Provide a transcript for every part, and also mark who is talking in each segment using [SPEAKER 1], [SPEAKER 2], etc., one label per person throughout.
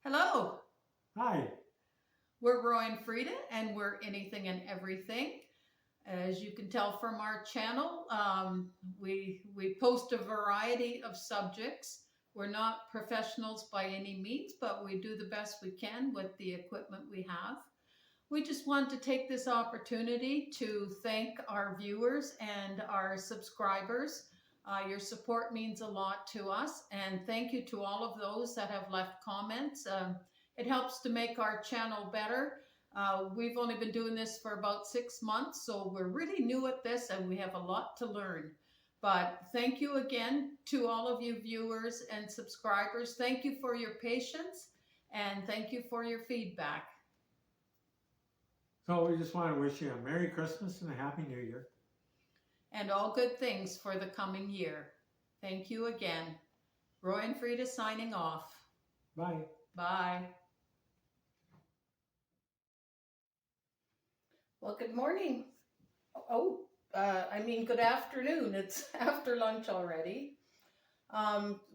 [SPEAKER 1] Hello,
[SPEAKER 2] Hi.
[SPEAKER 1] we're Roy and Frida, and we're anything and everything. As you can tell from our channel, we post a variety of subjects. We're not professionals by any means, but we do the best we can with the equipment we have. We just want to take this opportunity to thank our viewers and our subscribers. Your support means a lot to us, and thank you to all of those that have left comments. It helps to make our channel better. We've only been doing this for about 6 months, so we're really new at this and we have a lot to learn. But thank you again to all of you viewers and subscribers. Thank you for your patience and thank you for your feedback.
[SPEAKER 2] So we just want to wish you a Merry Christmas and a Happy New Year.
[SPEAKER 1] And all good things for the coming year. Thank you again. Roy and Frida signing off.
[SPEAKER 2] Bye.
[SPEAKER 1] Bye. Well, good morning. Good afternoon. It's after lunch already.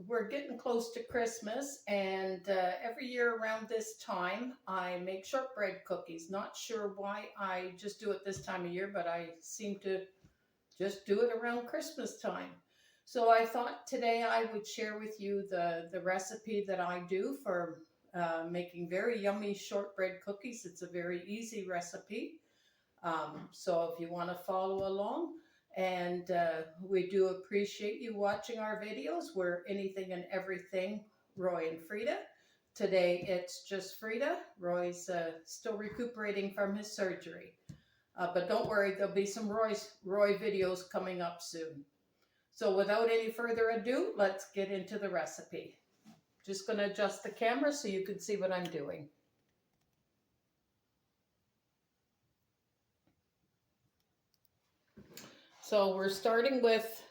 [SPEAKER 1] We're getting close to Christmas, and every year around this time, I make shortbread cookies. Not sure why I just do it this time of year, but I seem to just do it around Christmas time. So I thought today I would share with you the recipe that I do for making very yummy shortbread cookies. It's a very easy recipe. So if you want to follow along, and we do appreciate you watching our videos. We're anything and everything Roy and Frida. Today it's just Frida. Roy's still recuperating from his surgery. But don't worry, there'll be some Roy videos coming up soon. So without any further ado, let's get into the recipe. Just going to adjust the camera so you can see what I'm doing. So we're starting with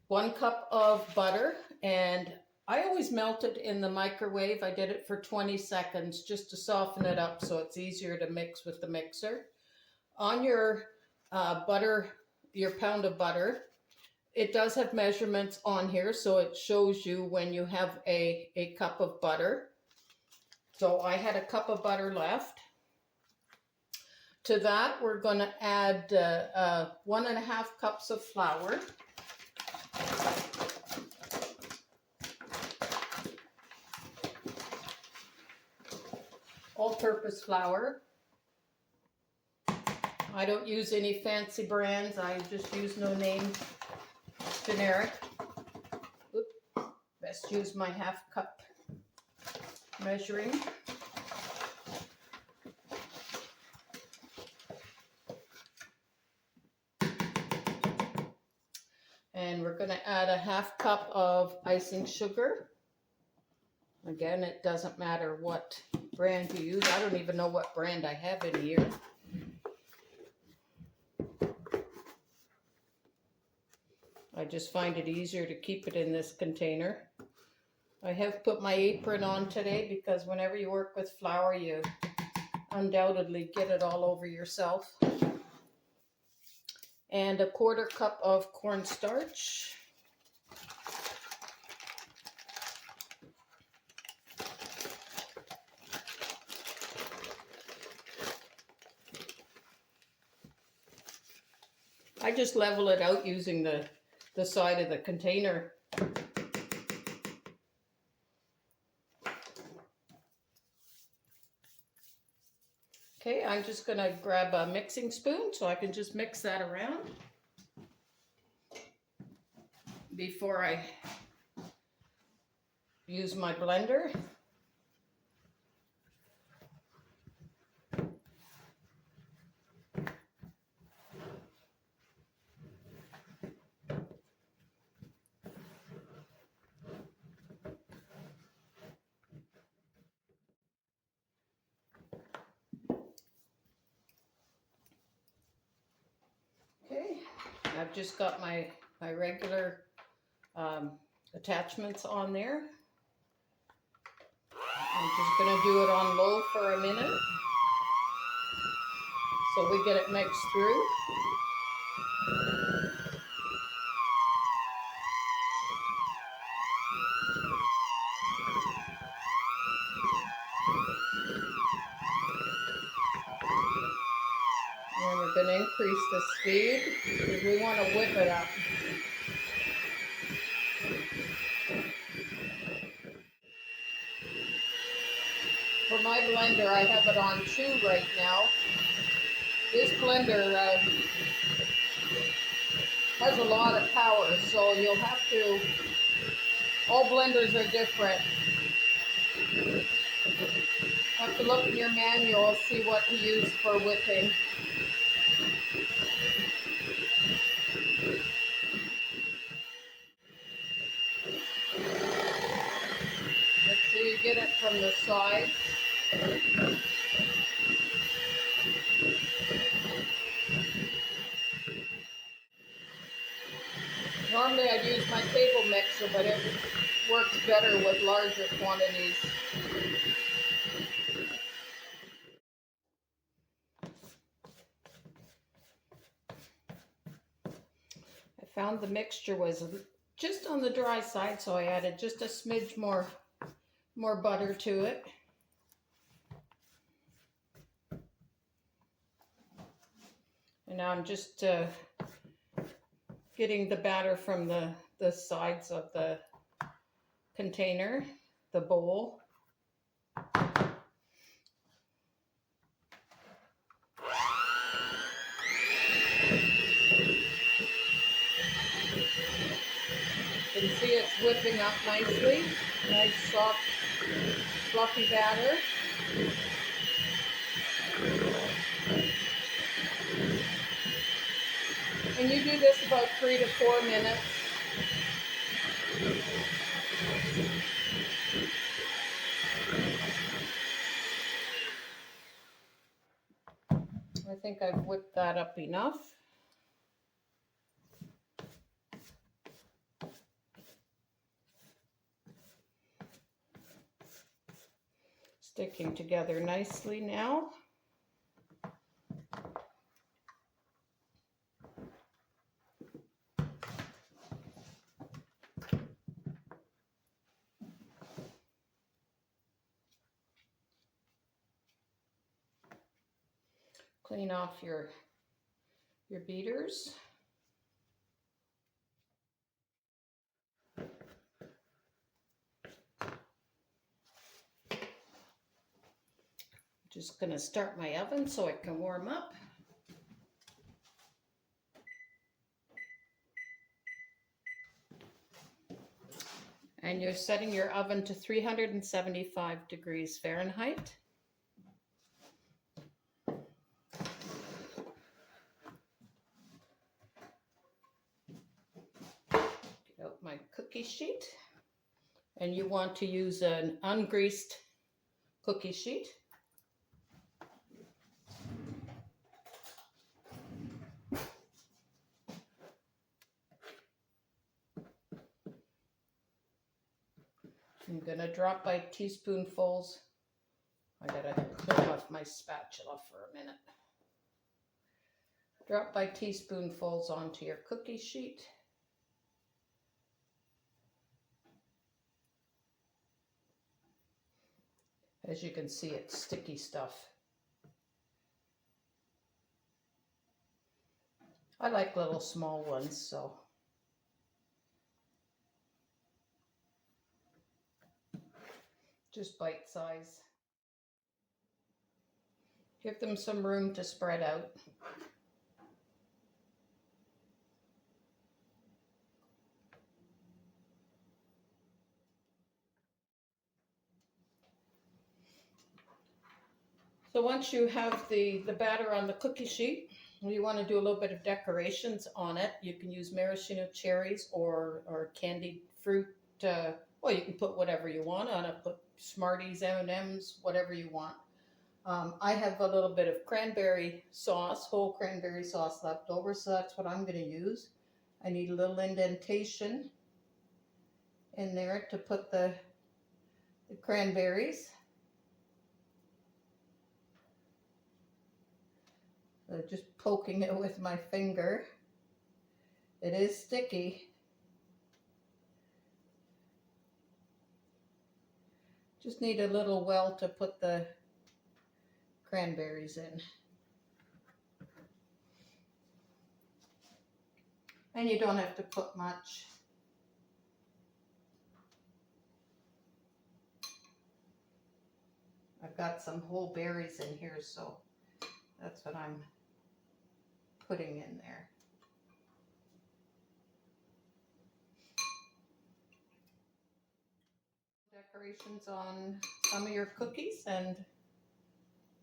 [SPEAKER 1] 1 cup of butter, and I always melt it in the microwave. I did it for 20 seconds just to soften it up so it's easier to mix with the mixer. On your your pound of butter, it does have measurements on here, so it shows you when you have a cup of butter. So I had a cup of butter left. To that, we're going to add 1.5 cups of flour. All-purpose flour. I don't use any fancy brands. I just use no name, generic. Oops. Best use my 1/2 cup measuring. And we're going to add a 1/2 cup of icing sugar. Again, it doesn't matter what brand you use. I don't even know what brand I have in here. I just find it easier to keep it in this container. I have put my apron on today because whenever you work with flour, you undoubtedly get it all over yourself. And a 1/4 cup of cornstarch. I just level it out using the side of the container. Okay, I'm just going to grab a mixing spoon so I can just mix that around before I use my blender. Okay, I've just got my regular attachments on there. I'm just going to do it on low for a minute so we get it mixed through. going to increase the speed because we want to whip it up. For my blender, I have it on 2 right now. This blender has a lot of power, so you'll have to, all blenders are different. Have to look in your manual, see what to use for whipping. Make sure you get it from the side. Normally I'd use my table mixer, but it works better with larger quantities. I found the mixture was just on the dry side, so I added just a smidge more butter to it. And now I'm just getting the batter from the sides of the container, the bowl. You can see it's whipping up nicely. Nice, soft, fluffy batter. And you do this about 3 to 4 minutes. I think I've whipped that up enough. Sticking together nicely now. Clean off your beaters. Just gonna start my oven so it can warm up. And you're setting your oven to 375 degrees Fahrenheit. Get out my cookie sheet. And you want to use an ungreased cookie sheet. I'm gonna drop by teaspoonfuls. I gotta clean off my spatula for a minute. Drop by teaspoonfuls onto your cookie sheet. As you can see, it's sticky stuff. I like little small ones, so. Just bite size. Give them some room to spread out. So once you have the batter on the cookie sheet, you want to do a little bit of decorations on it. You can use maraschino cherries or candied fruit. Well, you can put whatever you want on it. Put Smarties, M&Ms, whatever you want. I have a little bit of cranberry sauce, whole cranberry sauce left over, so that's what I'm going to use. I need a little indentation in there to put the cranberries. Just poking it with my finger. It is sticky. Just need a little well to put the cranberries in. And you don't have to put much. I've got some whole berries in here, so that's what I'm putting in there. Decorations on some of your cookies and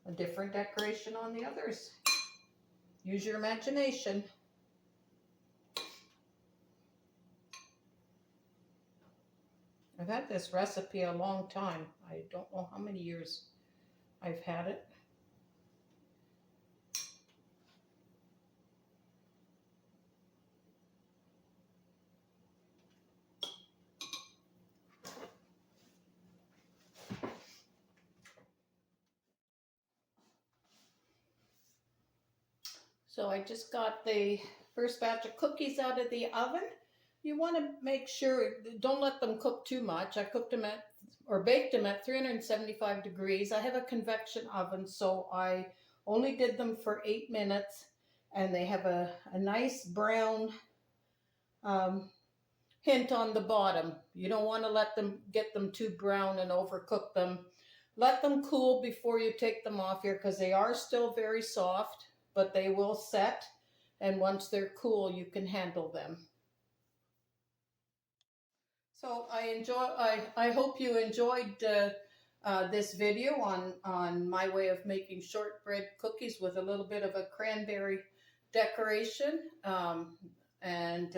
[SPEAKER 1] a different decoration on the others. Use your imagination. I've had this recipe a long time. I don't know how many years I've had it. So I just got the first batch of cookies out of the oven. You want to make sure, don't let them cook too much. I cooked them at, or baked them at 375 degrees. I have a convection oven, so I only did them for 8 minutes, and they have a nice brown hint on the bottom. You don't want to get them too brown and overcook them. Let them cool before you take them off here, because they are still very soft, but they will set, and once they're cool, you can handle them. So I hope you enjoyed this video on my way of making shortbread cookies with a little bit of a cranberry decoration, and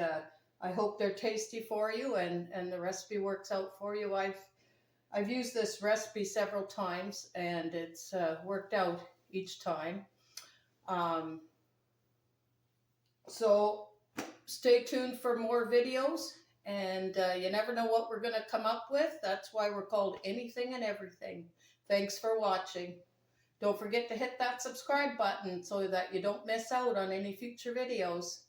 [SPEAKER 1] I hope they're tasty for you and the recipe works out for you. I've used this recipe several times, and it's worked out each time. So stay tuned for more videos, and you never know what we're going to come up with. That's why we're called Anything and Everything. Thanks for watching. Don't forget to hit that subscribe button so that you don't miss out on any future videos.